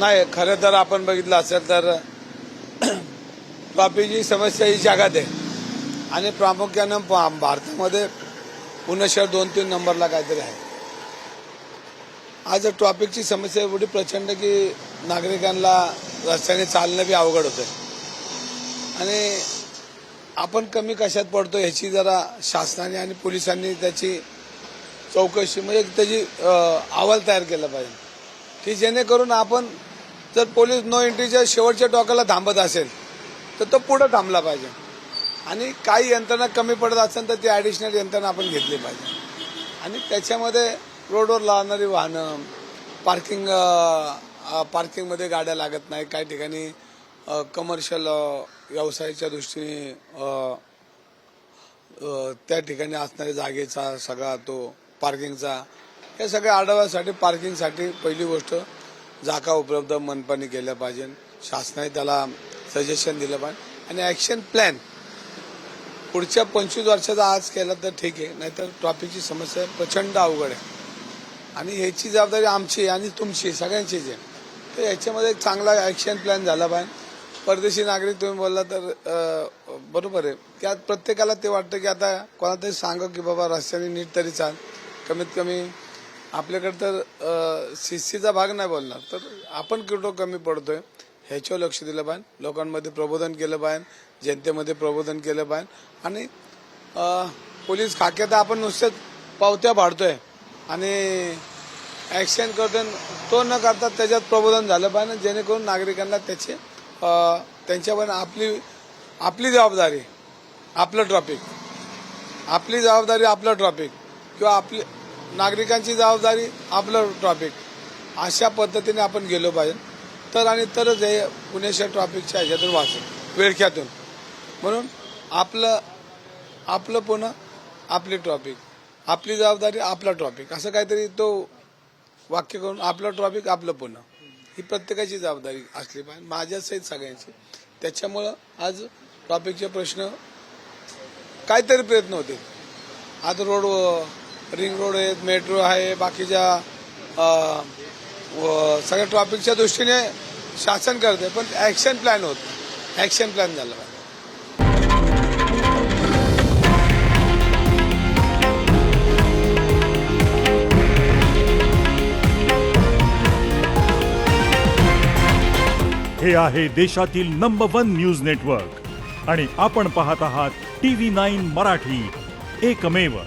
नाही, खरं तर आपण बघितलं असेल तर ट्रॉफिकची समस्या ही जगात आहे आणि प्रामुख्यानं भारतामध्ये पुणे शहर 2-3 नंबरला काहीतरी आहे. आज ट्रॉफिकची समस्या एवढी प्रचंड की नागरिकांना रस्त्याने चालणं बी अवघड होतंय आणि आपण कमी कशात पडतो ह्याची जरा शासनाने आणि पोलिसांनी त्याची चौकशी म्हणजे त्याची अहवाल तयार केला पाहिजे की जेणेकरून आपण जर पोलीस नो एंट्रीच्या शेवटच्या टोकाला थांबत असेल तर तो पुढे थांबला पाहिजे आणि काही यंत्रणा कमी पडत असेल तर ती ॲडिशनल यंत्रणा आपण घेतली पाहिजे आणि त्याच्यामध्ये रोडवर लावणारी वाहनं पार्किंगमध्ये गाड्या लागत नाही. काही ठिकाणी कमर्शियल व्यवसायाच्या दृष्टीने त्या ठिकाणी असणाऱ्या जागेचा सगळा तो पार्किंगचा या सगळ्या आढाव्यासाठी पार्किंगसाठी पहिली गोष्ट जागा उपलब्ध मनपाने केल्या पाहिजे. शासनाने त्याला सजेशन दिलं पाहिजे आणि ॲक्शन प्लॅन पुढच्या 25 वर्षाचा आज केला तर ठीक आहे, नाहीतर ट्रॉफिकची समस्या प्रचंड अवघड आहे आणि ह्याची जबाबदारी आमची आणि तुमची सगळ्यांचीच आहे. तर याच्यामध्ये एक चांगला ॲक्शन प्लॅन झाला पाहिजे. परदेशी नागरिक तुम्ही बोलला तर बरोबर आहे की आज प्रत्येकाला ते वाटतं की आता कोणातरी सांगा की बाबा रस्त्याने नीट तरी चाल. कमीत कमी आपल्याकडे तर शिस्तीचा भाग नाही बोलणार तर आपण कुठं कमी पडतोय ह्याच्यावर लक्ष दिलं पाहिजे. लोकांमध्ये प्रबोधन केलं पाहिजे, जनतेमध्ये प्रबोधन केलं पाहिजे आणि पोलीस खाक्यात आपण नुसतेच पावत्या पाडतोय आणि ॲक्शन करतोय तो न करता त्याच्यात प्रबोधन झालं पाहिजे जेणेकरून नागरिकांना त्याचे त्यांच्यावर आपली जबाबदारी आपलं ट्रॉफिक किंवा आपली नागरिकांची जबाबदारी आपलं ट्रॉफिक अशा पद्धतीने आपण गेलो पाहिजे तरच हे पुणे शहर ट्रॉफिकच्या ह्याच्यातून वाचेल विळख्यातून. म्हणून आपलं पुणे आपली ट्रॉफिक आपली जबाबदारी आपला ट्रॉफिक असं काहीतरी तो वाक्य करून आपलं ट्रॉफिक आपलं पुणे ही प्रत्येकाची जबाबदारी असली पाहिजे माझ्यासहित सगळ्यांची. त्याच्यामुळं आज ट्रॉफिकचे प्रश्न काहीतरी प्रयत्न होते. आज रोड रिंग रोड आहेत, मेट्रो आहे, बाकीच्या सगळ्या ट्रॉफिकच्या दृष्टीने शासन करते पण ॲक्शन प्लॅन ॲक्शन प्लॅन झाला पाहिजे. हे आहे देशातील नंबर 1 न्यूज नेटवर्क आणि आपण पाहत आहात TV9 मराठी, एकमेव.